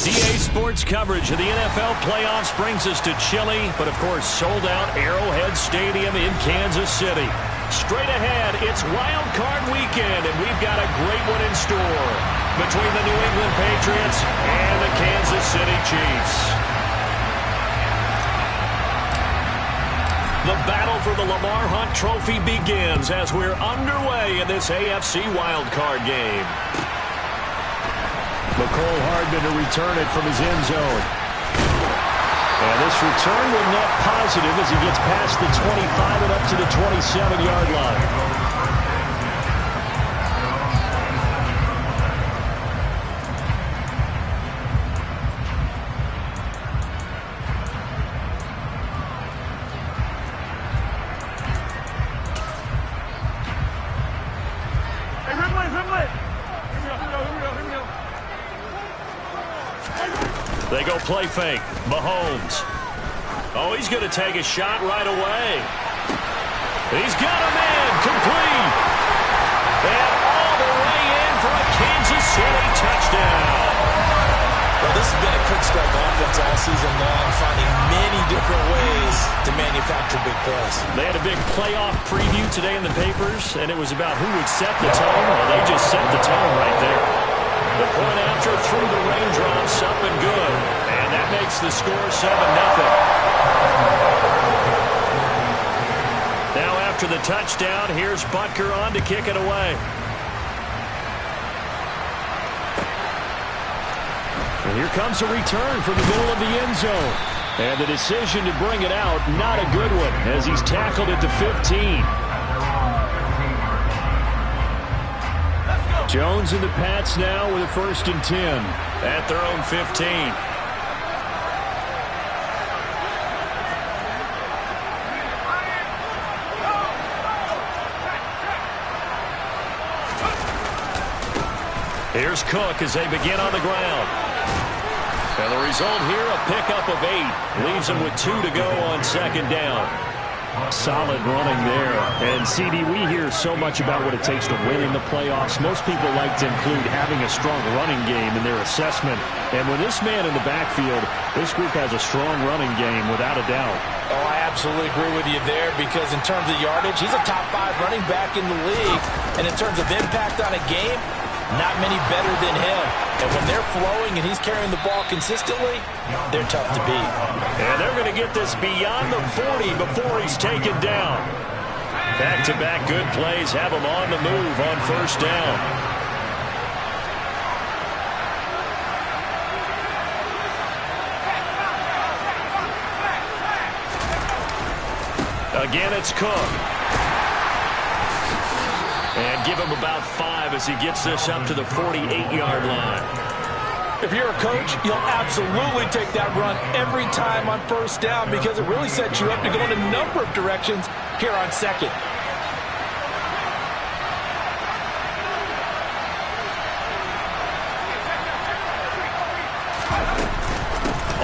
EA Sports coverage of the NFL playoffs brings us to chilly, but of course sold-out Arrowhead Stadium in Kansas City. Straight ahead, it's Wild Card Weekend, and we've got a great one in store between the New England Patriots and the Kansas City Chiefs. The battle for the Lamar Hunt Trophy begins as we're underway in this AFC Wild Card game. McCole Hardman to return it from his end zone. And this return will net positive as he gets past the 25 and up to the 27-yard line. They go play fake. Mahomes. Oh, he's going to take a shot right away. He's got a man. Complete. And all the way in for a Kansas City touchdown. Well, this has been a quick strike offense all season long, finding many different ways to manufacture big plays. They had a big playoff preview today in the papers, and it was about who would set the tone. Well, they just set the tone right there. The point after through the raindrops, up and good. And that makes the score 7-0. Now after the touchdown, here's Butker on to kick it away. And here comes a return from the middle of the end zone. And the decision to bring it out, not a good one, as he's tackled at the 15. Jones and the Pats now with a 1st and 10 at their own 15. Here's Cook as they begin on the ground. And the result here, a pickup of 8. Leaves them with 2 to go on 2nd down. Solid running there. And, CD, we hear so much about what it takes to win in the playoffs. Most people like to include having a strong running game in their assessment. And with this man in the backfield, this group has a strong running game without a doubt. Oh, I absolutely agree with you there, because in terms of yardage, he's a top 5 running back in the league. And in terms of impact on a game, not many better than him. And when they're flowing and he's carrying the ball consistently, they're tough to beat. And they're going to get this beyond the 40 before he's taken down. Back-to-back good plays have him on the move on 1st down. Again, it's Cook. And give him about 5 as he gets this up to the 48-yard line. If you're a coach, you'll absolutely take that run every time on 1st down, because it really sets you up to go in a number of directions here on 2nd.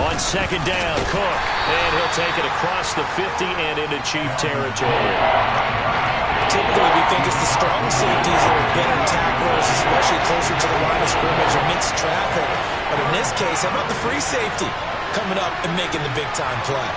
On 2nd down, Cook. And he'll take it across the 50 and into Chief territory. Typically, we think it's the strong safeties that are better tacklers, especially closer to the line of scrimmage amidst traffic. But in this case, how about the free safety coming up and making the big-time play?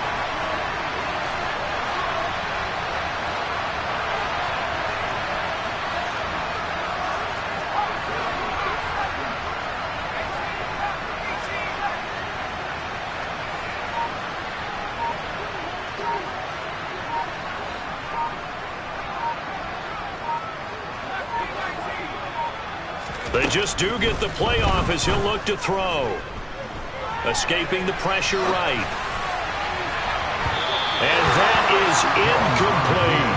They just do get the playoff as he'll look to throw. Escaping the pressure right. And that is incomplete.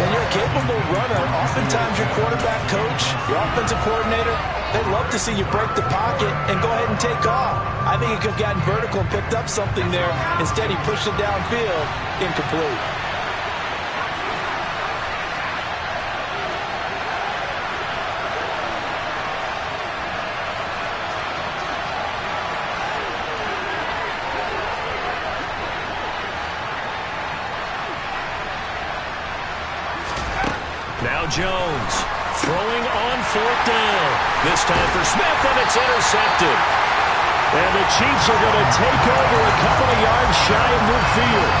When you're a capable runner, oftentimes your quarterback coach, your offensive coordinator, they love to see you break the pocket and go ahead and take off. I think he could have gotten vertical and picked up something there. Instead, he pushed it downfield. Incomplete. Now Jones throwing on 4th down. This time for Smith, and it's intercepted. And the Chiefs are going to take over a couple of yards shy of midfield.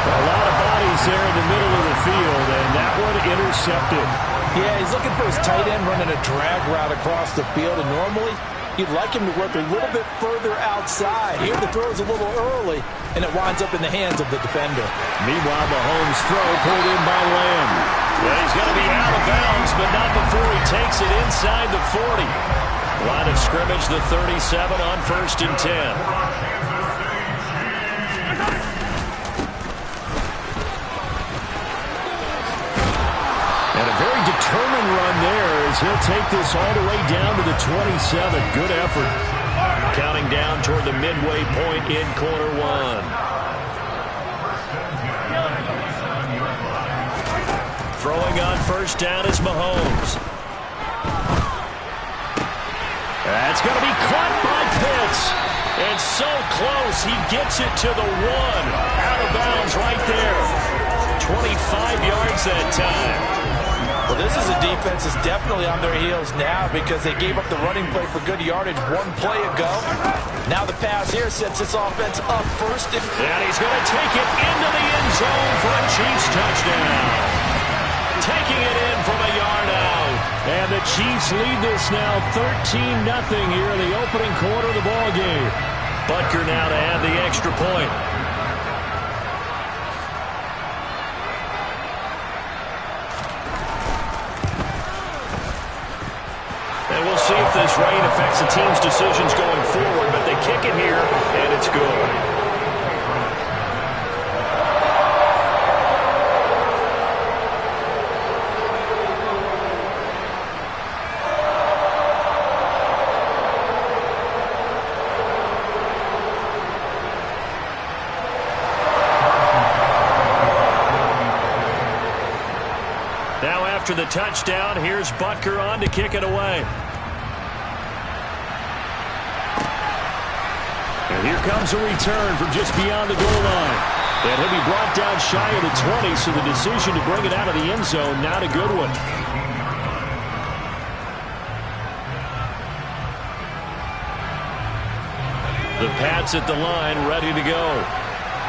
A lot of bodies there in the middle of the field, and that one intercepted. Yeah, he's looking for his tight end running a drag route across the field, and normally you'd like him to work a little bit further outside. Here the throw is a little early, and it winds up in the hands of the defender. Meanwhile, Mahomes' throw pulled in by Lamb. Well, he's going to be out of bounds, but not before he takes it inside the 40. Line of scrimmage, the 37 on 1st and 10. And a very determined run there as he'll take this all the way down to the 27. Good effort. Counting down toward the midway point in quarter one. Throwing on 1st down is Mahomes. That's going to be caught by Pitts. And so close, he gets it to the 1. Out of bounds right there. 25 yards that time. Well, this is a defense that's definitely on their heels now because they gave up the running play for good yardage one play ago. Now the pass here sets this offense up 1st. And he's going to take it into the end zone for a Chiefs touchdown. Taking it in from a yard out. And the Chiefs lead this now 13-0 here in the opening quarter of the ball game. Butker now to add the extra point. And we'll see if this rain affects the team's decisions going forward, but they kick it here, and it's good. Now after the touchdown, here's Butker on to kick it away. And here comes a return from just beyond the goal line. And he'll be brought down shy of the 20, so the decision to bring it out of the end zone, not a good one. The Pats at the line, ready to go.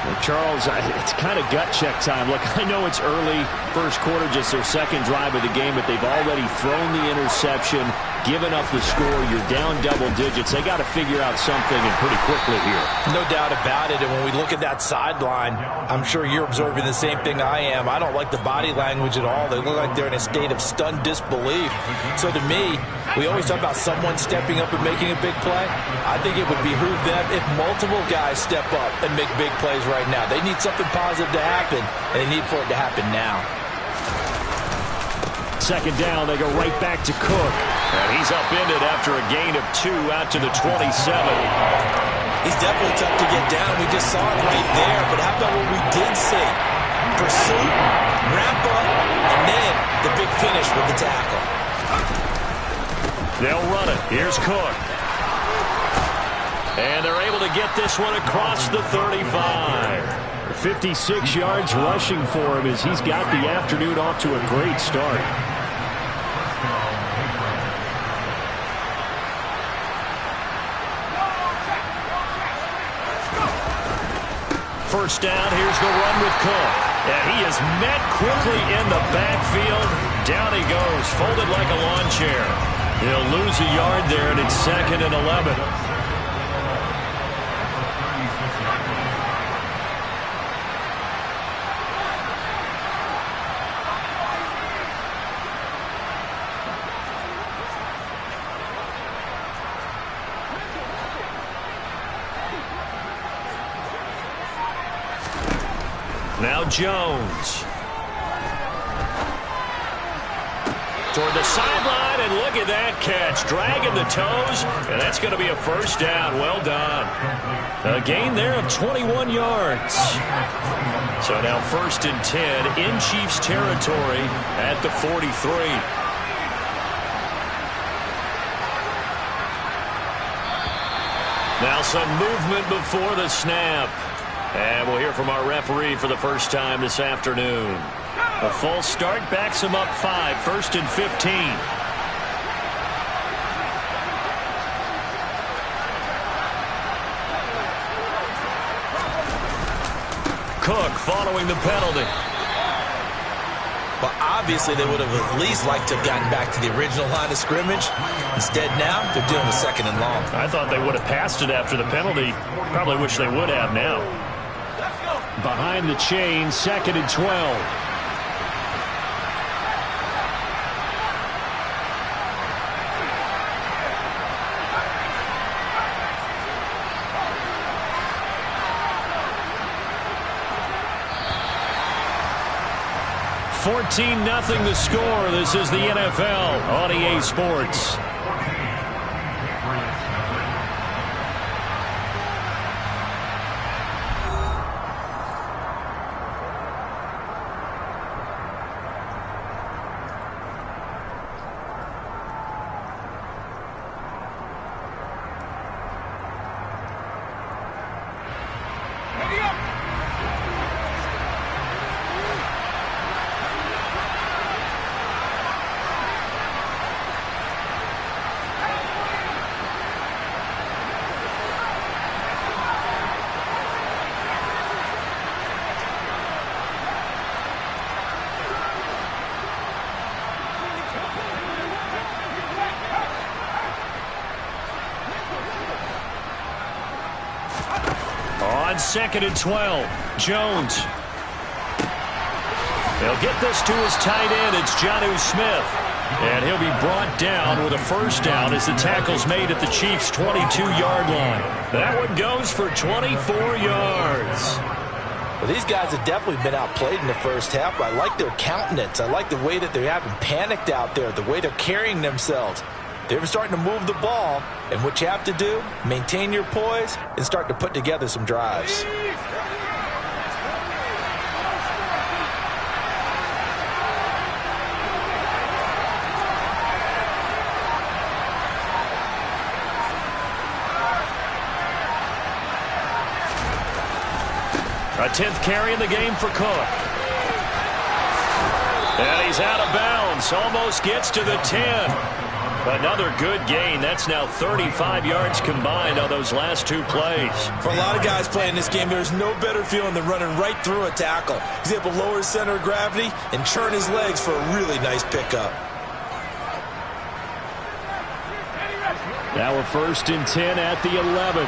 Well, Charles, it's kind of gut check time. Look, I know it's early, first quarter, just their second drive of the game, but they've already thrown the interception, given up the score. You're down double digits. They got to figure out something, and pretty quickly here. No doubt about it. And when we look at that sideline, I'm sure you're observing the same thing I am. I don't like the body language at all. They look like they're in a state of stunned disbelief. So to me, we always talk about someone stepping up and making a big play. I think it would behoove them if multiple guys step up and make big plays right now. They need something positive to happen, and they need for it to happen now. Second down, they go right back to Cook. And he's upended after a gain of 2 out to the 27. He's definitely tough to get down. We just saw it right there. But how about what we did see? Pursuit, wrap up, and then the big finish with the tackle. They'll run it. Here's Cook. And they're able to get this one across the 35. 56 yards rushing for him as he's got the afternoon off to a great start. First down, here's the run with Cook. And he is met quickly in the backfield. Down he goes, folded like a lawn chair. He'll lose a yard there, and it's 2nd and 11. Now Jones. Toward the sideline, and look at that catch. Dragging the toes, and that's going to be a first down. Well done. A gain there of 21 yards. So now 1st and 10 in Chiefs territory at the 43. Now some movement before the snap. And we'll hear from our referee for the first time this afternoon. A false start backs him up 5, 1st and 15. Cook following the penalty. Well, obviously they would have at least liked to have gotten back to the original line of scrimmage. Instead now, they're dealing with 2nd and long. I thought they would have passed it after the penalty. Probably wish they would have now. Behind the chain, 2nd and 12. $14-0 the score. This is the NFL on EA Sports. On 2nd and 12, Jones. They'll get this to his tight end. It's Jonnu Smith. And he'll be brought down with a first down as the tackle's made at the Chiefs' 22-yard line. That one goes for 24 yards. Well, these guys have definitely been outplayed in the first half, but I like their countenance. I like the way that they haven't panicked out there, the way they're carrying themselves. They're starting to move the ball, and what you have to do, maintain your poise and start to put together some drives. A 10th carry in the game for Cook. And he's out of bounds. Almost gets to the 10. Another good gain. That's now 35 yards combined on those last 2 plays. For a lot of guys playing this game, there's no better feeling than running right through a tackle. He's able to lower his center of gravity and churn his legs for a really nice pickup. Now a 1st and 10 at the 11.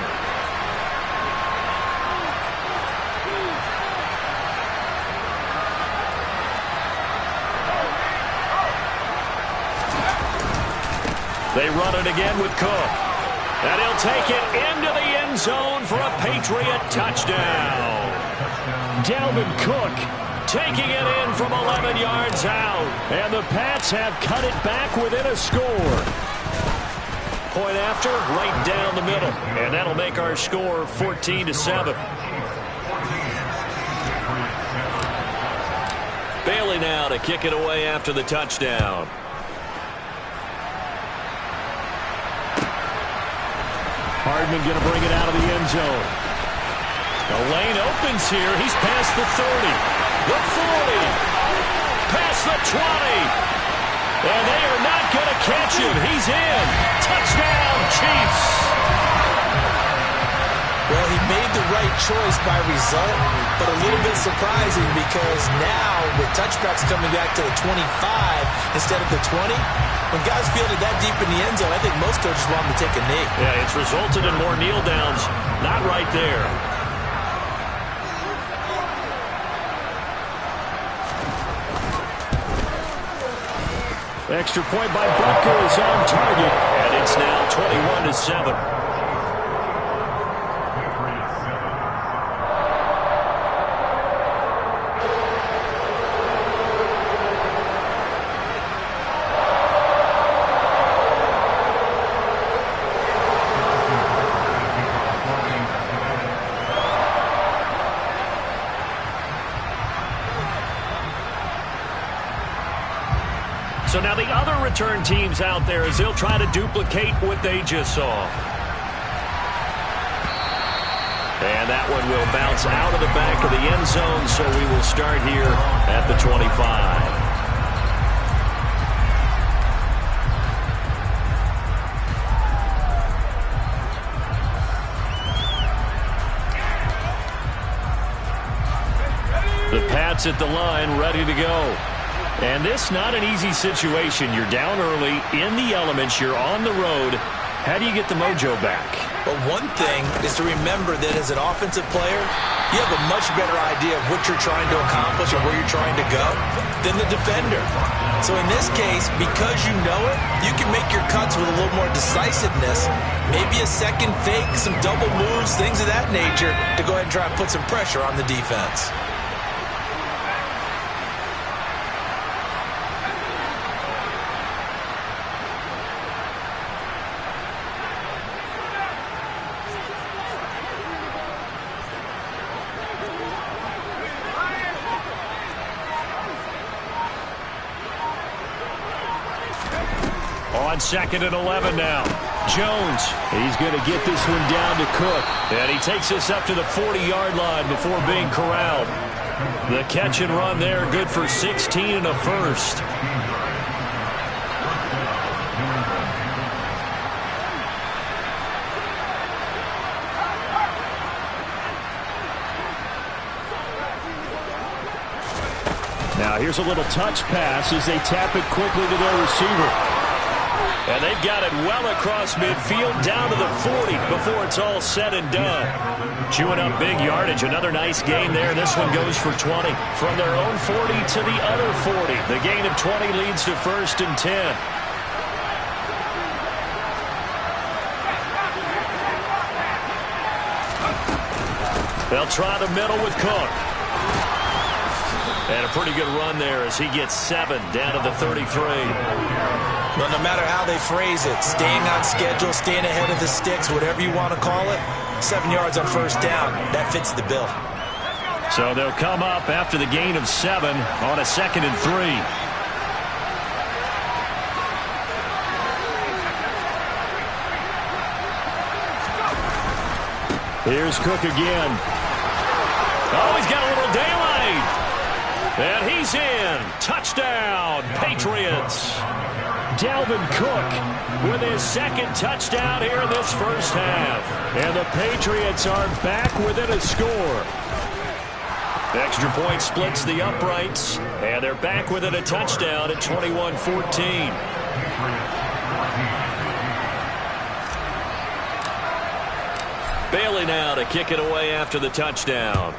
They run it again with Cook. And he'll take it into the end zone for a Patriot touchdown. Dalvin Cook taking it in from 11 yards out. And the Pats have cut it back within a score. Point after, right down the middle. And that'll make our score 14-7. Bailey now to kick it away after the touchdown. Hardman going to bring it out of the end zone. The lane opens here. He's past the 30, the 40, past the 20. And they are not going to catch him. He's in. Touchdown, Chiefs. Well, he made the right choice by result, but a little bit surprising because now with touchbacks coming back to the 25 instead of the 20, when guys fielded that deep in the end zone, I think most coaches want them to take a knee. Yeah, it's resulted in more kneel downs. Not right there. Extra point by Butker is on target, and it's now 21-7. So now the other return teams out there as they'll try to duplicate what they just saw. And that one will bounce out of the back of the end zone, so we will start here at the 25. spots at the line, ready to go. And this not an easy situation. You're down early, in the elements, you're on the road. How do you get the mojo back? Well, one thing is to remember that as an offensive player, you have a much better idea of what you're trying to accomplish or where you're trying to go than the defender. So in this case, because you know it, you can make your cuts with a little more decisiveness, maybe a second fake, some double moves, things of that nature, to go ahead and try and put some pressure on the defense. On 2nd and 11 now. Jones, he's going to get this one down to Cook. And he takes this up to the 40-yard line before being corralled. The catch and run there, good for 16 and a first. Now here's a little touch pass as they tap it quickly to their receiver. And they've got it well across midfield down to the 40 before it's all said and done. Chewing up big yardage. Another nice gain there. This one goes for 20. From their own 40 to the other 40. The gain of 20 leads to 1st and 10. They'll try the middle with Cook. And a pretty good run there as he gets 7 down to the 33. Well, no matter how they phrase it, staying on schedule, staying ahead of the sticks, whatever you want to call it, 7 yards on 1st down, that fits the bill. So they'll come up after the gain of 7 on a 2nd and 3. Here's Cook again. Oh, he's got a little daylight. And he's in. Touchdown, Patriots. Dalvin Cook with his 2nd touchdown here in this first half. And the Patriots are back within a score. The extra point splits the uprights. And they're back within a touchdown at 21-14. Bailey now to kick it away after the touchdown.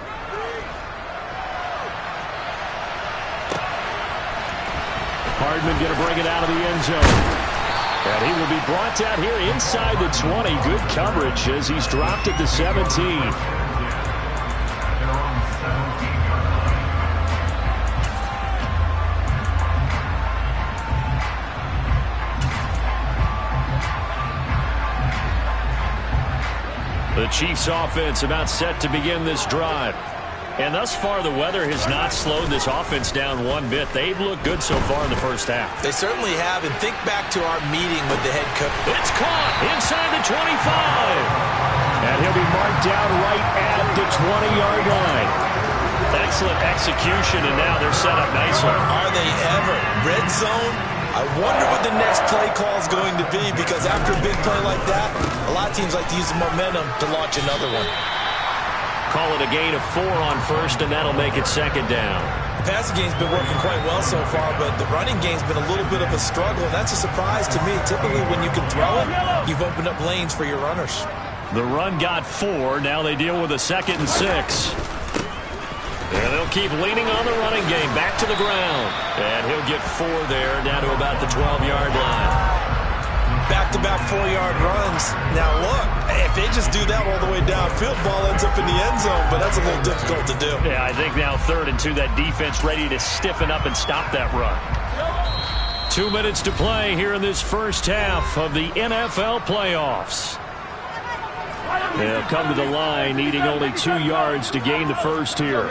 Hardman going to bring it out of the end zone. And he will be brought down here inside the 20. Good coverage as he's dropped at the 17. The Chiefs offense about set to begin this drive. And thus far, the weather has not slowed this offense down one bit. They've looked good so far in the first half. They certainly have. And think back to our meeting with the head coach. It's caught inside the 25. And he'll be marked down right at the 20-yard line. Excellent execution, and now they're set up nicely. Are they ever? Red zone? I wonder what the next play call is going to be, because after a big play like that, a lot of teams like to use the momentum to launch another one. Call it a gain of 4 on 1st, and that'll make it 2nd down. The passing game's been working quite well so far, but the running game's been a little bit of a struggle, and that's a surprise to me. Typically, when you can throw it, you've opened up lanes for your runners. The run got 4. Now they deal with a 2nd and 6. And they'll keep leaning on the running game. Back to the ground. And he'll get 4 there, down to about the 12-yard line. Back-to-back 4-yard runs. Now, look, if they just do that all the way downfield, ball ends up in the end zone, but that's a little difficult to do. Yeah, I think now 3rd and 2, that defense ready to stiffen up and stop that run. 2 minutes to play here in this first half of the NFL playoffs. They'll come to the line, needing only 2 yards to gain the first here.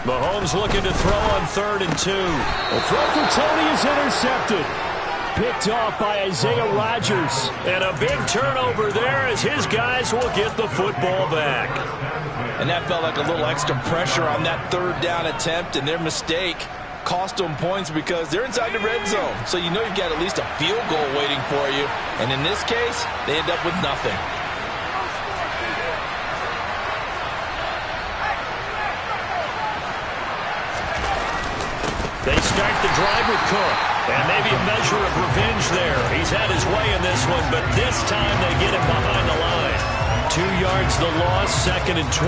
Mahomes looking to throw on 3rd and 2. The throw for Tony is intercepted. Picked off by Isaiah Rodgers. And a big turnover there as his guys will get the football back. And that felt like a little extra pressure on that 3rd down attempt, and their mistake cost them points because they're inside the red zone. So you know you've got at least a field goal waiting for you. And in this case, they end up with nothing. drive with Cook. And maybe a measure of revenge there. He's had his way in this one, but this time they get him behind the line. 2 yards the loss, 2nd and 12.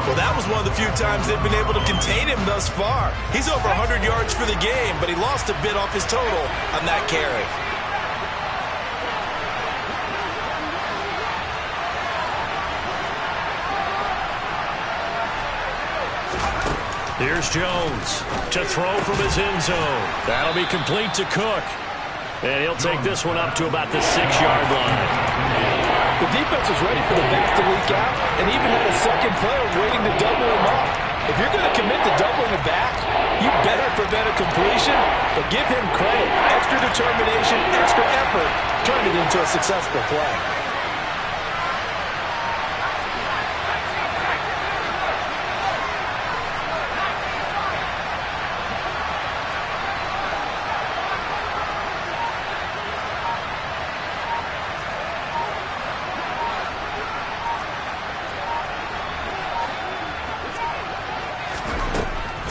Well, that was one of the few times they've been able to contain him thus far. He's over 100 yards for the game, but he lost a bit off his total on that carry. Here's Jones to throw from his end zone. That'll be complete to Cook. And he'll take this one up to about the 6-yard line. The defense was ready for the back to leak out and even had a second player waiting to double him up. If you're going to commit to doubling the back, you better prevent a completion, but give him credit. Extra determination, extra effort, turned it into a successful play.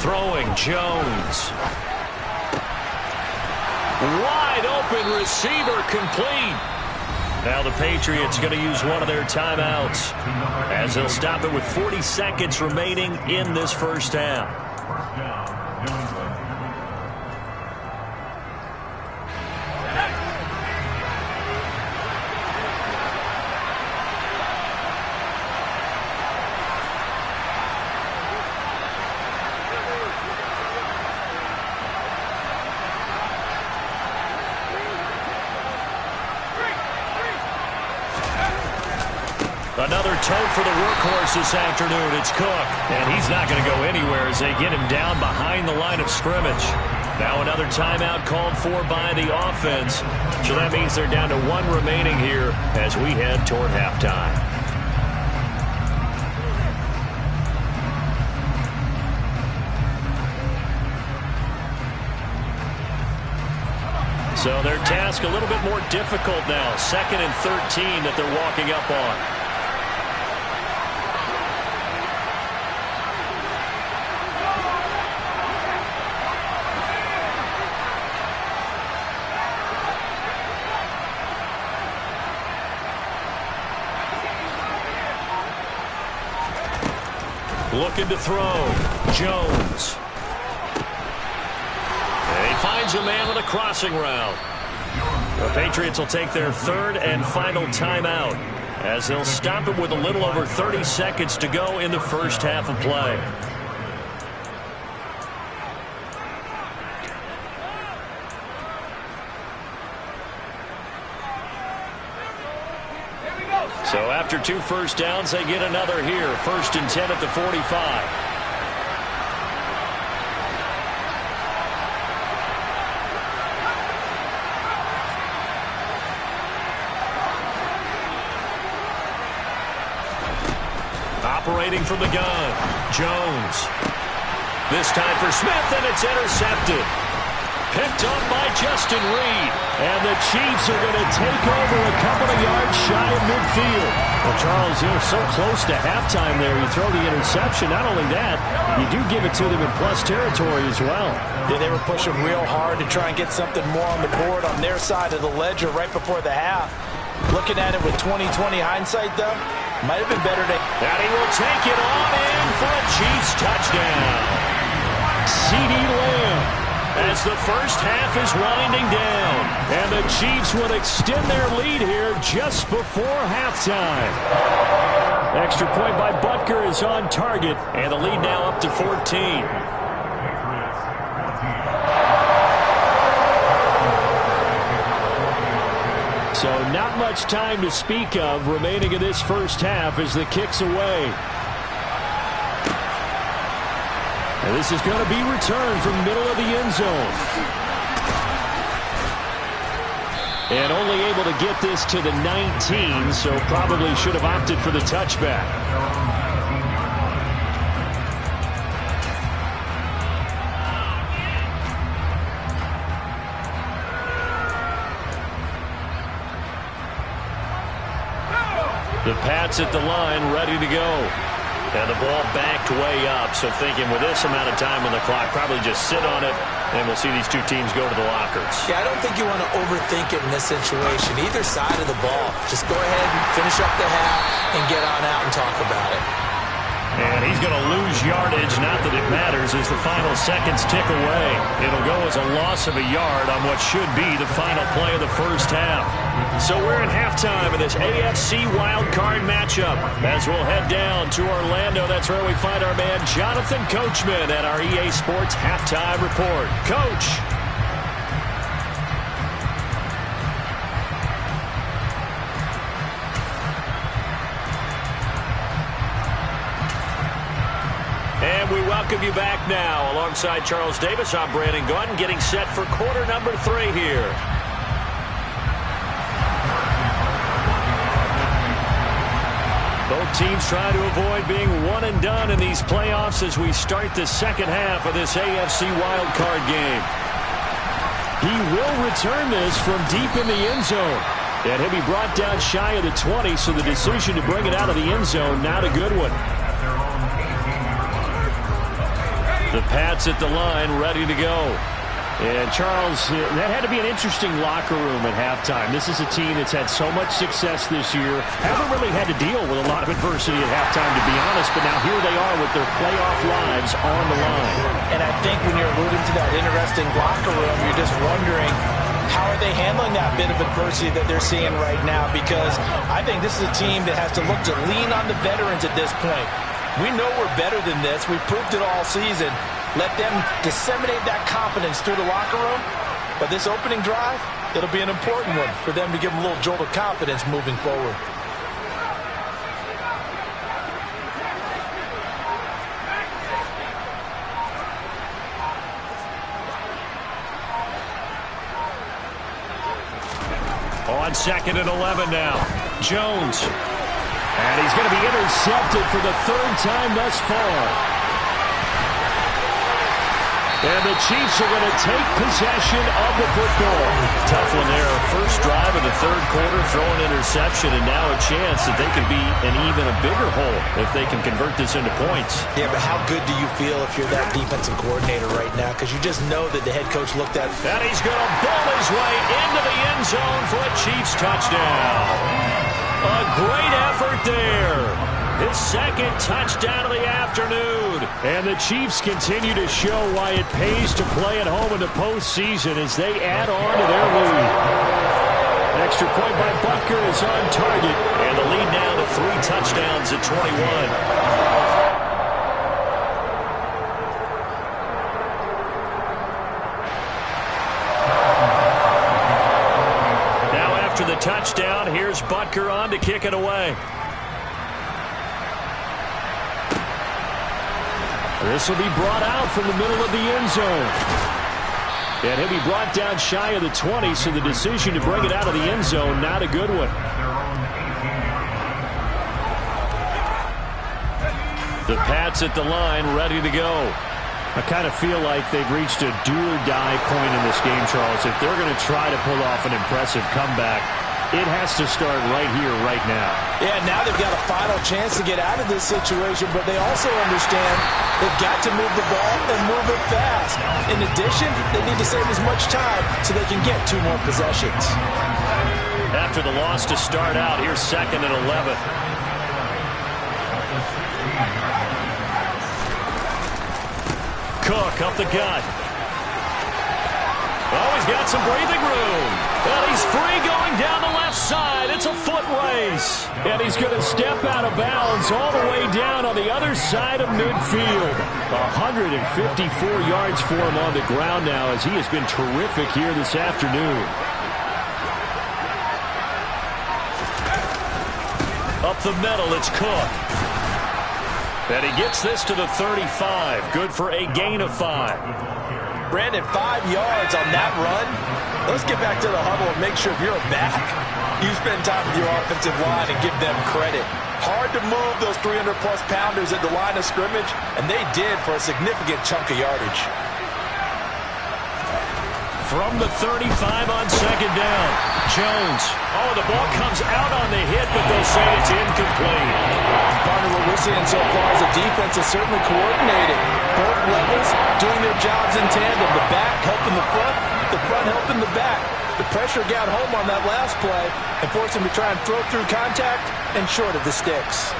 Throwing, Jones. Wide open receiver, complete. Now the Patriots going to use one of their timeouts as they'll stop it with 40 seconds remaining in this first half. Another tote for the workhorse this afternoon. It's Cook, and he's not going to go anywhere as they get him down behind the line of scrimmage. Now another timeout called for by the offense. So that means they're down to 1 remaining here as we head toward halftime. So their task a little bit more difficult now. 2nd and 13 that they're walking up on. Looking to throw. Jones. And he finds a man on a crossing route. The Patriots will take their 3rd and final timeout as they'll stop it with a little over 30 seconds to go in the first half of play. So after 2 first downs, they get another here. 1st and 10 at the 45. Operating from the gun, Jones. This time for Smith, and it's intercepted. Picked up by Justin Reed. And the Chiefs are going to take over a couple of yards shy of midfield. Well, Charles, you're so close to halftime there. You throw the interception. Not only that, you do give it to them in plus territory as well. Yeah, they were pushing real hard to try and get something more on the board on their side of the ledger right before the half. Looking at it with 20/20 hindsight, though, might have been better to... And he will take it on in for a Chiefs touchdown. CeeDee Lamb. As the first half is winding down. And the Chiefs will extend their lead here just before halftime. Extra point by Butker is on target. And the lead now up to 14. So not much time to speak of remaining in this first half as the kick's away. And this is going to be returned from middle of the end zone. And only able to get this to the 19, so probably should have opted for the touchback. The Pats at the line, ready to go. And the ball backed way up, so thinking with this amount of time on the clock, probably just sit on it, and we'll see these two teams go to the lockers. Yeah, I don't think you want to overthink it in this situation. Either side of the ball, just go ahead and finish up the half and get on out and talk about it. And he's going to lose yardage, not that it matters, as the final seconds tick away. It'll go as a loss of a yard on what should be the final play of the first half. So we're at halftime of this AFC wildcard matchup. As we'll head down to Orlando, that's where we find our man Jonathan Coachman at our EA Sports Halftime Report. Coach. And we welcome you back now. Alongside Charles Davis, I'm Brandon Gaudin, getting set for quarter number 3 here. Both teams trying to avoid being one and done in these playoffs as we start the second half of this AFC wildcard game. He will return this from deep in the end zone. And he'll be brought down shy of the 20, so the decision to bring it out of the end zone, not a good one. The Pats at the line, ready to go. And, Charles, that had to be an interesting locker room at halftime. This is a team that's had so much success this year. Haven't really had to deal with a lot of adversity at halftime, to be honest. But now here they are with their playoff lives on the line. And I think when you're alluding to that interesting locker room, you're just wondering, how are they handling that bit of adversity that they're seeing right now? Because I think this is a team that has to look to lean on the veterans at this point. We know we're better than this. We've proved it all season. Let them disseminate that confidence through the locker room. But this opening drive, it'll be an important one for them to give them a little jolt of confidence moving forward. On 2nd and 11 now. Jones. And he's going to be intercepted for the 3rd time thus far. And the Chiefs are going to take possession of the football. Tough one there. First drive of the 3rd quarter, throw an interception, and now a chance that they could be in even a bigger hole if they can convert this into points. Yeah, but how good do you feel if you're that defensive coordinator right now? Because you just know that the head coach looked at. And he's going to bowl his way into the end zone for a Chiefs touchdown. A great effort there. His 2nd touchdown of the afternoon. And the Chiefs continue to show why it pays to play at home in the postseason as they add on to their lead. Extra point by Butker is on target. And the lead now to 3 touchdowns at 21. Now after the touchdown, here's Butker on to kick it away. This will be brought out from the middle of the end zone. And he'll be brought down shy of the 20, so the decision to bring it out of the end zone, not a good one. The Pats at the line, ready to go. I kind of feel like they've reached a do-or-die point in this game, Charles. If they're going to try to pull off an impressive comeback, it has to start right here, right now. Yeah, now they've got a final chance to get out of this situation, but they also understand they've got to move the ball and move it fast. In addition, they need to save as much time so they can get 2 more possessions. After the loss to start out, here's 2nd and 11. Cook up the gut. Oh, he's got some breathing room. And he's free going down the left side. It's a foot race. And he's going to step out of bounds all the way down on the other side of midfield. 154 yards for him on the ground now as he has been terrific here this afternoon. Up the middle, it's Cook. And he gets this to the 35. Good for a gain of 5. Brandon, 5 yards on that run. Let's get back to the huddle and make sure you're back. You spend time with your offensive line and give them credit. Hard to move those 300-plus pounders at the line of scrimmage, and they did for a significant chunk of yardage. From the 35 on 2nd down, Jones. Oh, the ball comes out on the hit, but they'll say it's incomplete. Part of what we're seeing so far is the defense is certainly coordinated. Both levels doing their jobs in tandem. The back helping the front helping the back. The pressure got home on that last play and forced him to try and throw through contact and short of the sticks.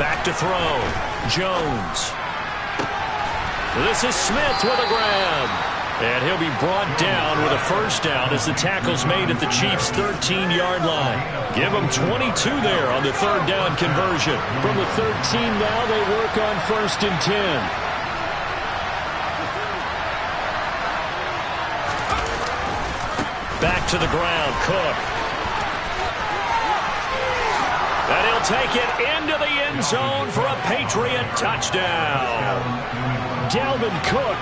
Back to throw. Jones. This is Smith with a grab. And he'll be brought down with a first down as the tackle's made at the Chiefs' 13-yard line. Give them 22 there on the third down conversion. From the 13 now, they work on 1st and 10. Back to the ground, Cook. And he'll take it into the end zone for a Patriot touchdown. Dalvin Cook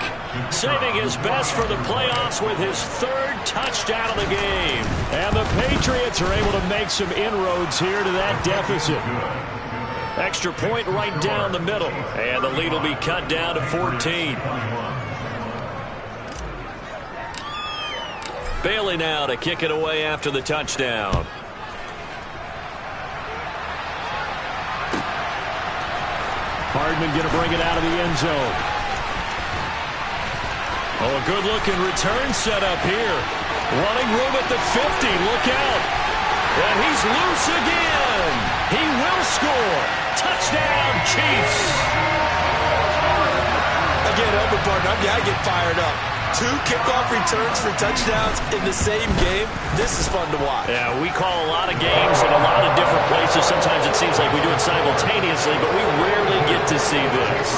saving his best for the playoffs with his 3rd touchdown of the game. And the Patriots are able to make some inroads here to that deficit. Extra point right down the middle. And the lead will be cut down to 14. Bailey now to kick it away after the touchdown. Hardman going to bring it out of the end zone. Oh, a good-looking return set up here. Running room at the 50. Look out. And he's loose again. He will score. Touchdown, Chiefs. Again, Elmer partner, I get fired up. 2 kickoff returns for touchdowns in the same game. This is fun to watch. Yeah, we call a lot of games in a lot of different places. Sometimes it seems like we do it simultaneously, but we rarely get to see this.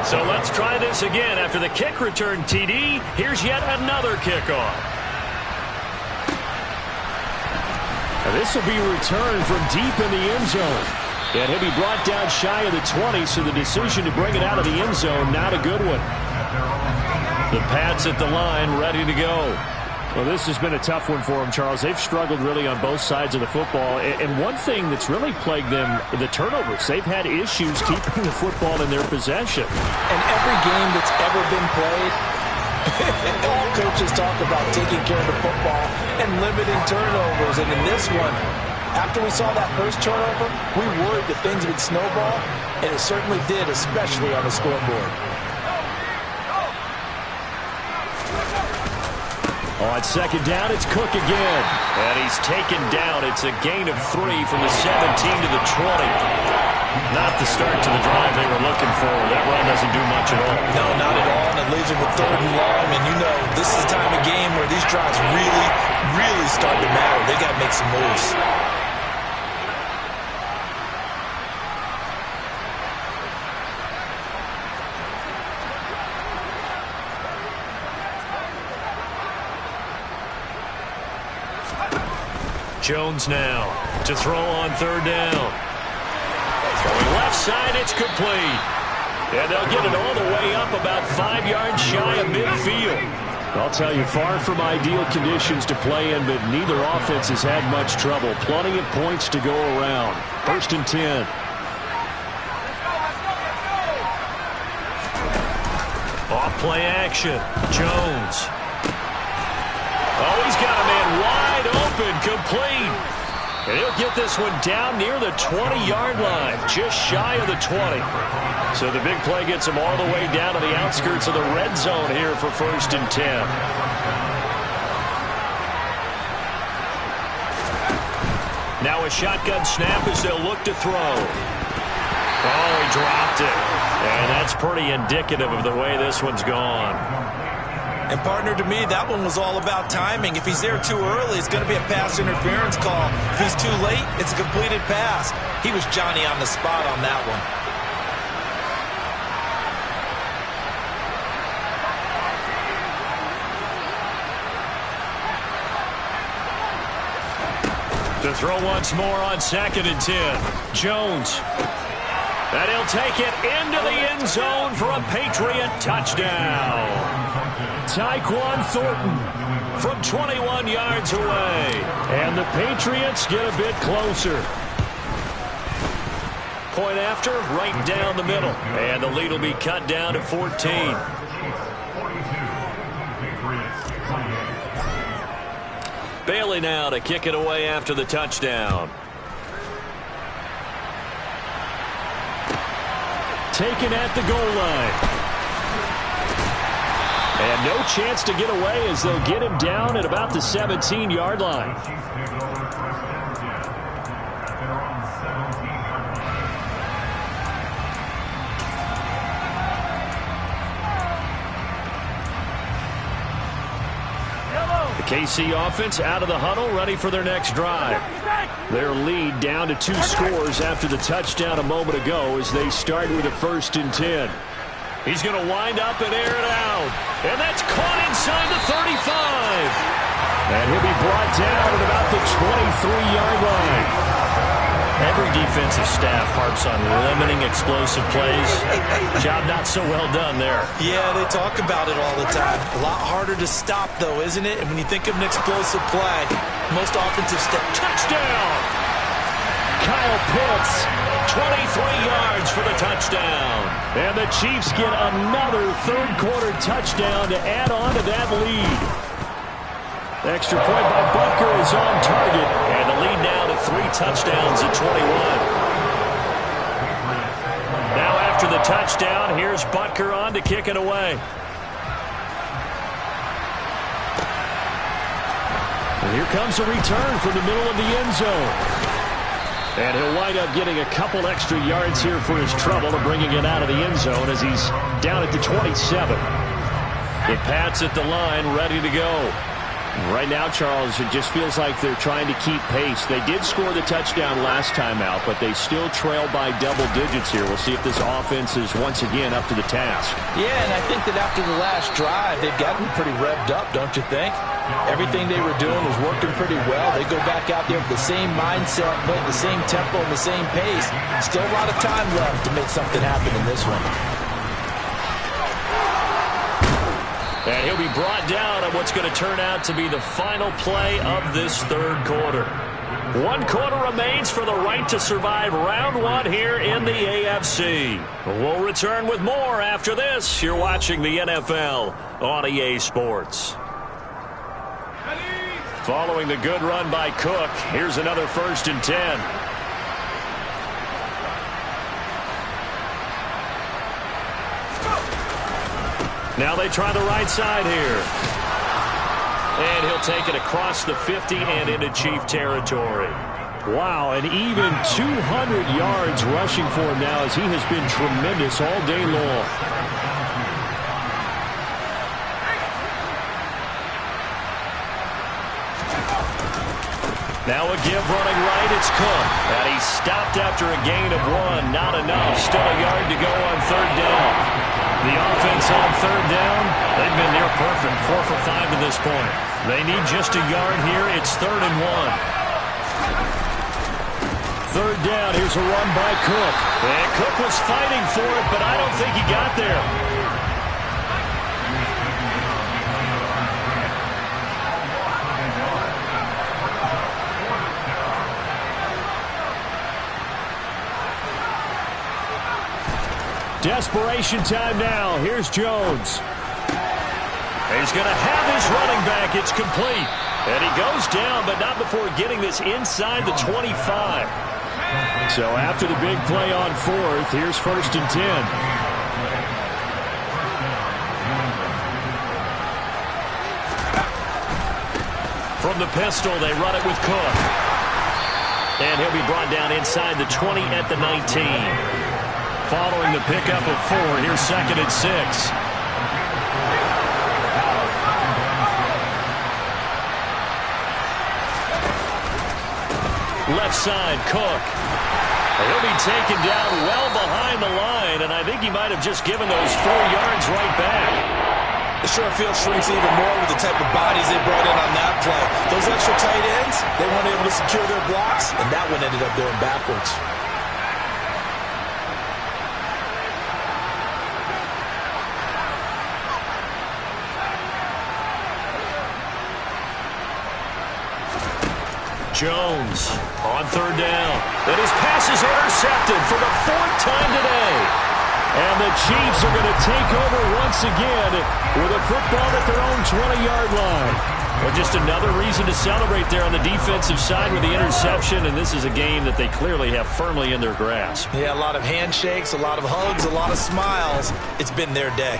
So let's try this again. After the kick return TD, here's yet another kickoff. And this will be returned from deep in the end zone. And he'll be brought down shy of the 20, so the decision to bring it out of the end zone, not a good one. The Pats at the line, ready to go. Well, this has been a tough one for them, Charles. They've struggled really on both sides of the football. And one thing that's really plagued them, the turnovers. They've had issues keeping the football in their possession. And every game that's ever been played, all coaches talk about taking care of the football and limiting turnovers. And in this one, after we saw that first turnover, we worried that things would snowball, and it certainly did, especially on the scoreboard. On 2nd down, it's Cook again. And he's taken down. It's a gain of 3 from the 17 to the 20. Not the start to the drive they were looking for. That run doesn't do much at all. No, not at all. And it leaves them with 3rd and long. And you know, this is the time of game where these drives really start to matter. They got to make some moves. Jones now to throw on 3rd down. Throwing left side, it's complete. And they'll get it all the way up about 5 yards shy of midfield. I'll tell you, far from ideal conditions to play in, but neither offense has had much trouble. Plenty of points to go around. 1st and 10. Off play action. Jones. Oh, he's got a man wide open, complete. And he'll get this one down near the 20-yard line, just shy of the 20. So the big play gets him all the way down to the outskirts of the red zone here for 1st and 10. Now a shotgun snap as they'll look to throw. Oh, he dropped it. And that's pretty indicative of the way this one's gone. And, partner, to me, that one was all about timing. If he's there too early, it's going to be a pass interference call. If he's too late, it's a completed pass. He was Johnny on the spot on that one. To throw once more on 2nd and 10. Jones. And he'll take it into the end zone for a Patriot touchdown. Tyquan Thornton from 21 yards away. And the Patriots get a bit closer. Point after, right down the middle. And the lead will be cut down to 14. Bailey now to kick it away after the touchdown. Taken at the goal line. And no chance to get away as they'll get him down at about the 17-yard line. The KC offense out of the huddle, ready for their next drive. Their lead down to 2 scores after the touchdown a moment ago as they start with a 1st and 10. He's going to wind up and air it out. And that's caught inside the 35. And he'll be brought down at about the 23-yard line. Every defensive staff harps on limiting explosive plays. Job not so well done there. Yeah, they talk about it all the time. A lot harder to stop, though, isn't it? And when you think of an explosive play, most offensive step. Touchdown! Kyle Pitts, 23 yards for the touchdown. And the Chiefs get another third-quarter touchdown to add on to that lead. Extra point by Butker is on target. And the lead now to 3 touchdowns at 21. Now after the touchdown, here's Butker on to kick it away. And here comes a return from the middle of the end zone. And he'll wind up getting a couple extra yards here for his trouble and bringing it out of the end zone as he's down at the 27. The Pats at the line, ready to go. Right now, Charles, it just feels like they're trying to keep pace. They did score the touchdown last time out, but they still trail by double digits here. We'll see if this offense is once again up to the task. Yeah, and I think that after the last drive, they've gotten pretty revved up, don't you think? Everything they were doing was working pretty well. They go back out there with the same mindset, playing the same tempo and the same pace. Still a lot of time left to make something happen in this one. And he'll be brought down on what's going to turn out to be the final play of this third quarter. 1 quarter remains for the right to survive round 1 here in the AFC. We'll return with more after this. You're watching the NFL on EA Sports. Following the good run by Cook, here's another 1st and 10. Now they try the right side here. And he'll take it across the 50 and into Chief territory. Wow, and even 200 yards rushing for him now as he has been tremendous all day long. Now a give running right, it's Cook. And he's stopped after a gain of 1. Not enough. Still a yard to go on 3rd down. The offense on 3rd down, they've been near perfect. 4 for 5 to this point. They need just a yard here. It's 3rd and 1. 3rd down, here's a run by Cook. And Cook was fighting for it, but I don't think he got there. Desperation time now. Here's Jones. He's going to have his running back. It's complete. And he goes down, but not before getting this inside the 25. So after the big play on 4th, here's 1st and 10. From the pistol, they run it with Cook. And he'll be brought down inside the 20 at the 19. Following the pickup of 4, here's 2nd and 6. Left side, Cook. He'll be taken down well behind the line, and I think he might have just given those 4 yards right back. The short field shrinks even more with the type of bodies they brought in on that play. Those extra tight ends, they weren't able to secure their blocks, and that one ended up going backwards. Jones On third down. And his pass is intercepted for the 4th time today. And the Chiefs are going to take over once again with a football at their own 20-yard line. Well, just another reason to celebrate there on the defensive side with the interception, and this is a game that they clearly have firmly in their grasp. Yeah, a lot of handshakes, a lot of hugs, a lot of smiles. It's been their day.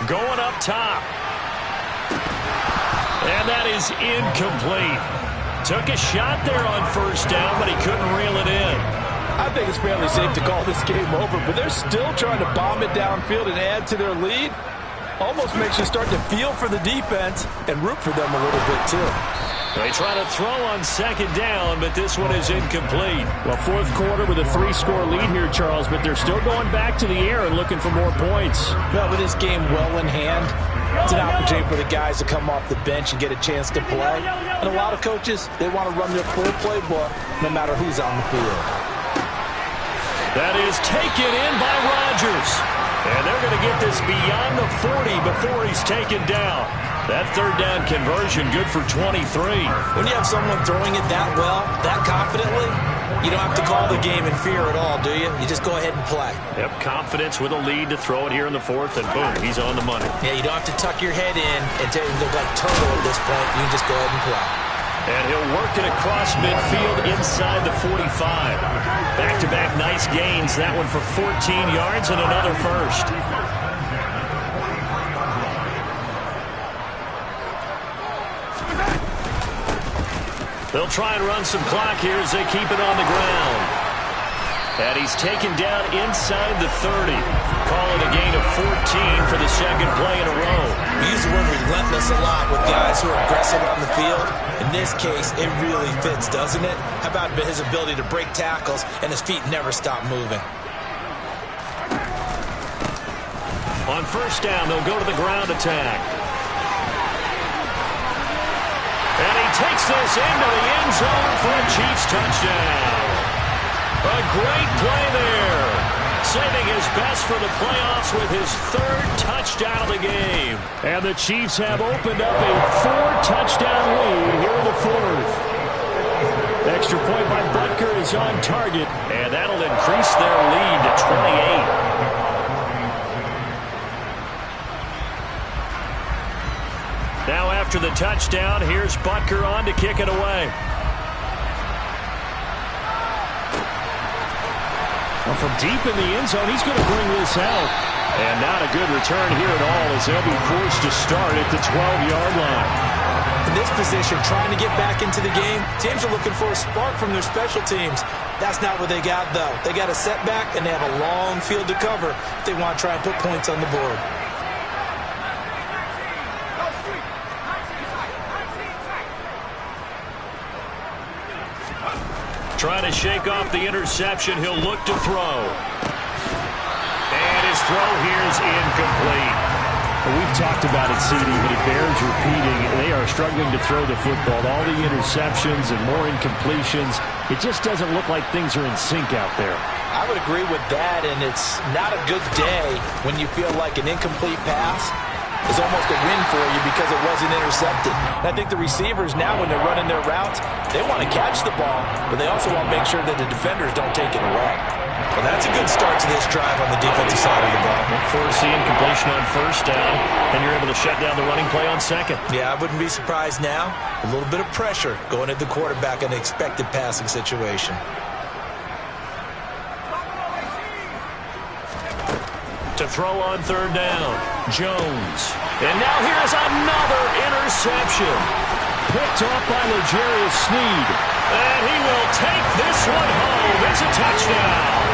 Going up top. And that is incomplete. Took a shot there on first down, but he couldn't reel it in. I think it's fairly safe to call this game over, but they're still trying to bomb it downfield and add to their lead. Almost makes you start to feel for the defense and root for them a little bit, too. They try to throw on second down, but this one is incomplete. Well, 4th quarter with a 3-score lead here, Charles, but they're still going back to the air and looking for more points. Well, with this game well in hand, it's an opportunity for the guys to come off the bench and get a chance to play. And a lot of coaches, they want to run their full playbook no matter who's on the field. That is taken in by Rodgers. And they're going to get this beyond the 40 before he's taken down. That 3rd down conversion good for 23. When you have someone throwing it that well, that confidently, you don't have to call the game in fear at all, do you? You just go ahead and play. Yep, confidence with a lead to throw it here in the 4th, and boom, he's on the money. Yeah, you don't have to tuck your head in and look like turtle at this point. You can just go ahead and play. And he'll work it across midfield inside the 45. Back-to-back nice gains. That one for 14 yards and another first. They'll try and run some clock here as they keep it on the ground. And he's taken down inside the 30. Call it a gain of 14 for the 2nd play in a row. We use the word relentless a lot with guys who are aggressive on the field. In this case, it really fits, doesn't it? How about his ability to break tackles and his feet never stop moving? On first down, they'll go to the ground attack. And he takes this into the end zone for a Chiefs touchdown. A great play there. Saving his best for the playoffs with his 3rd touchdown of the game. And the Chiefs have opened up a 4-touchdown lead here in the 4th. Extra point by Butker is on target, and that'll increase their lead to 28. Now after the touchdown, here's Butker on to kick it away. Well, from deep in the end zone, he's going to bring this out. And not a good return here at all as they'll be forced to start at the 12-yard line. In this position, trying to get back into the game, teams are looking for a spark from their special teams. That's not what they got, though. They got a setback, and they have a long field to cover if they want to try and put points on the board. Trying to shake off the interception. He'll look to throw. And his throw here is incomplete. Well, we've talked about it, CD, but it bears repeating. They are struggling to throw the football. All the interceptions and more incompletions. It just doesn't look like things are in sync out there. I would agree with that, and it's not a good day when you feel like an incomplete pass is almost a win for you because it wasn't intercepted. And I think the receivers now, when they're running their routes, they want to catch the ball, but they also want to make sure that the defenders don't take it away. Well, that's a good start to this drive on the defensive side of the ball. Forcing completion on first down, and you're able to shut down the running play on second. Yeah, I wouldn't be surprised now. A little bit of pressure going at the quarterback in an expected passing situation. To throw on third down, Jones. And now here's another interception. Picked off by L'Jarius Sneed. And he will take this one home. It's a touchdown.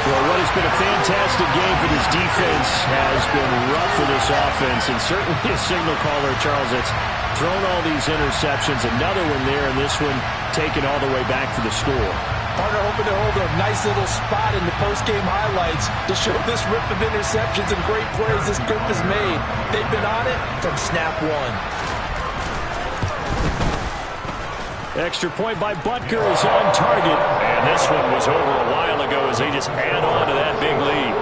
Well, what has been a fantastic game for this defense has been rough for this offense, and certainly a signal caller, Charles, that's thrown all these interceptions. Another one there, and this one taken all the way back for the score. Partner hoping to hold a nice little spot in the post-game highlights to show this rip of interceptions and great plays this group has made. They've been on it from snap one. Extra point by Butker is on target. And this one was over a while ago as they just add on to that big lead.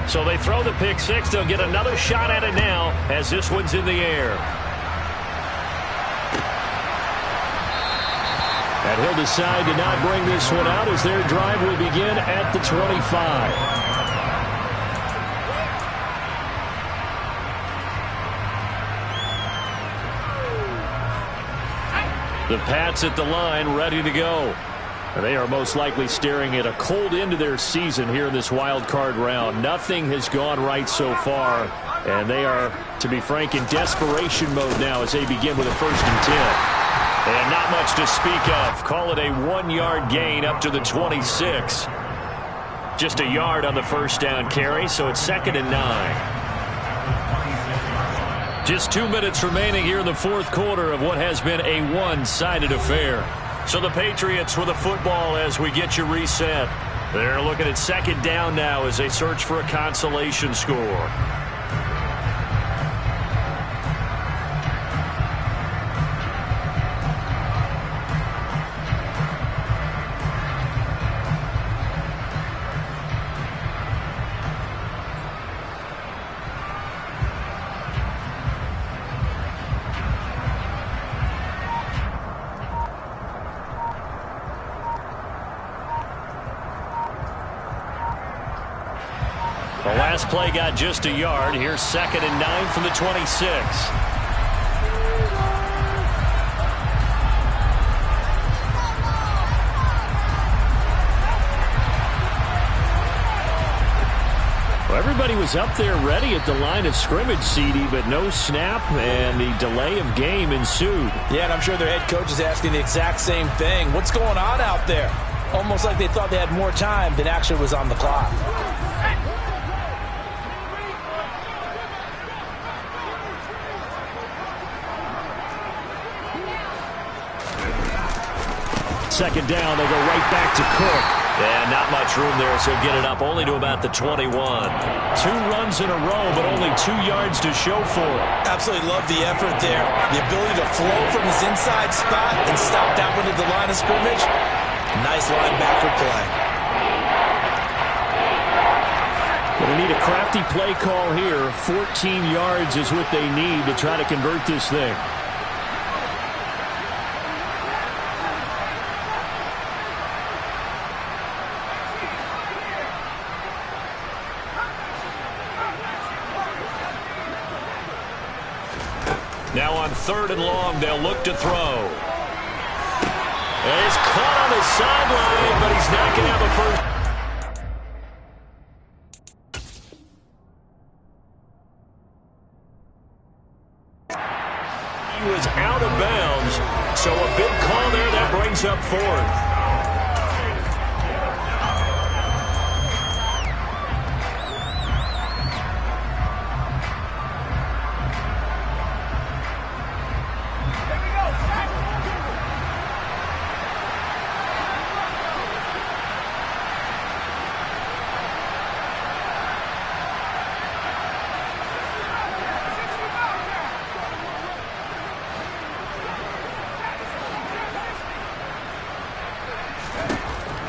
So they throw the pick six. They'll get another shot at it now as this one's in the air. And he'll decide to not bring this one out as their drive will begin at the 25. The Pats at the line, ready to go. They are most likely staring at a cold end to their season here in this wild card round. Nothing has gone right so far, and they are, to be frank, in desperation mode now as they begin with a 1st and 10. And not much to speak of. Call it a 1-yard gain up to the 26. Just a yard on the first down carry, so it's 2nd and 9. Just 2 minutes remaining here in the 4th quarter of what has been a one-sided affair. So the Patriots with the football as we get you reset. They're looking at 2nd down now as they search for a consolation score. The last play got just a yard. Here's 2nd and 9 from the 26. Well, everybody was up there ready at the line of scrimmage, CD, but no snap, and the delay of game ensued. Yeah, and I'm sure their head coach is asking the exact same thing. What's going on out there? Almost like they thought they had more time than actually was on the clock. Second down, they go right back to Cook. And not much room there, so get it up only to about the 21. 2 runs in a row, but only 2 yards to show for it. Absolutely love the effort there. The ability to flow from his inside spot and stop that one at the line of scrimmage. Nice linebacker play. Going to need a crafty play call here. 14 yards is what they need to try to convert this thing. Now on 3rd and long, they'll look to throw. And he's caught on the sideline, but he's not going to have a first. He was out of bounds, so a big call there that brings up 4th.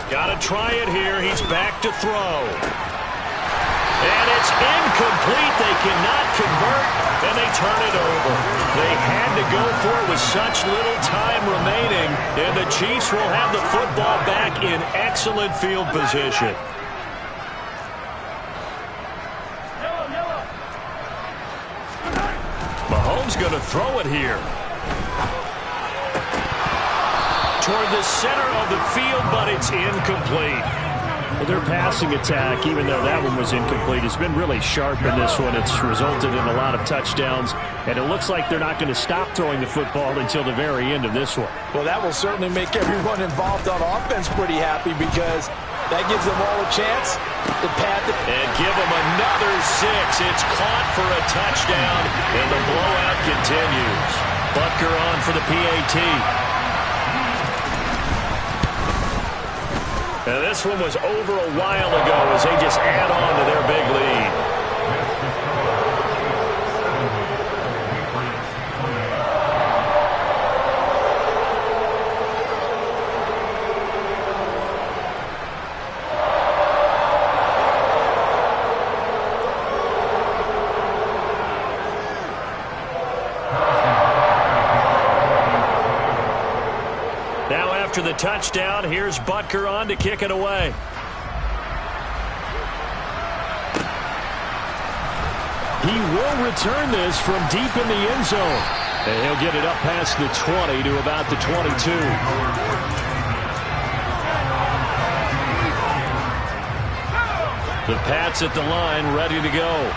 Got to try it here. He's back to throw. And it's incomplete. They cannot convert, and they turn it over. They had to go for it with such little time remaining, and the Chiefs will have the football back in excellent field position. Mahomes going to throw it here. Toward the center of the field, but it's incomplete. Well, their passing attack, even though that one was incomplete, has been really sharp in this one. It's resulted in a lot of touchdowns, and it looks like they're not going to stop throwing the football until the very end of this one. Well, that will certainly make everyone involved on offense pretty happy because that gives them all a chance to pat the... And give them another 6. It's caught for a touchdown, and the blowout continues. Butker on for the PAT. Now, this one was over a while ago as they just add on to their big lead. after the touchdown. Here's Butker on to kick it away. He will return this from deep in the end zone. And he'll get it up past the 20 to about the 22. The Pats at the line, ready to go.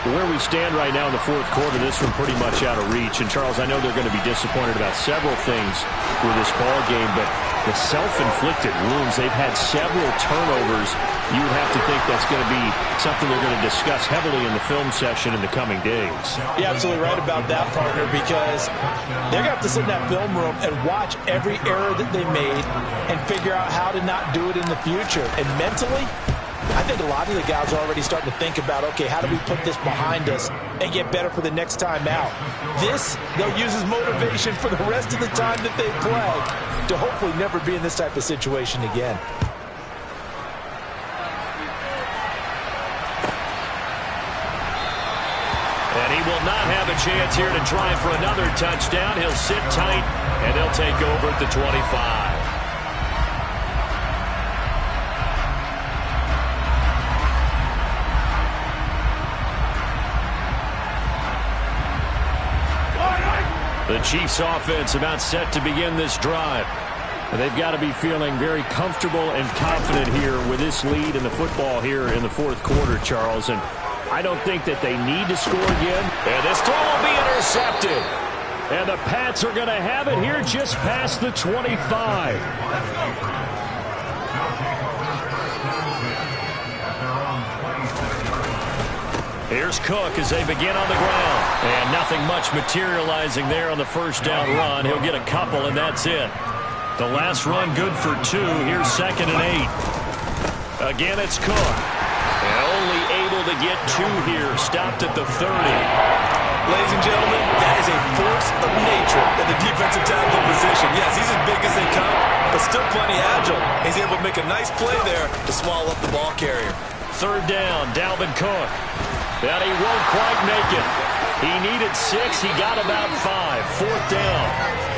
Where we stand right now in the fourth quarter, this one pretty much out of reach. And, Charles, I know they're going to be disappointed about several things with this ball game, but the self-inflicted wounds, they've had several turnovers. You would have to think that's going to be something they're going to discuss heavily in the film session in the coming days. You're absolutely right about that, partner, because they're going to have to sit in that film room and watch every error that they made and figure out how to not do it in the future. And mentally, I think a lot of the guys are already starting to think about, okay, how do we put this behind us and get better for the next time out? This, they'll use as motivation for the rest of the time that they play to hopefully never be in this type of situation again. And he will not have a chance here to try for another touchdown. He'll sit tight, and they'll take over at the 25. The Chiefs offense about set to begin this drive. And they've got to be feeling very comfortable and confident here with this lead in the football here in the fourth quarter, Charles. And I don't think that they need to score again. And this throw will be intercepted. And the Pats are going to have it here just past the 25. Here's Cook as they begin on the ground. And nothing much materializing there on the first down run. He'll get a couple, and that's it. The last run good for 2. Here's 2nd and 8. Again, it's Cook. And only able to get 2 here. Stopped at the 30. Ladies and gentlemen, that is a force of nature in the defensive tackle position. Yes, he's as big as they come, but still plenty agile. He's able to make a nice play there to swallow up the ball carrier. 3rd down, Dalvin Cook. And he won't quite make it. He needed 6. He got about 5. 4th down.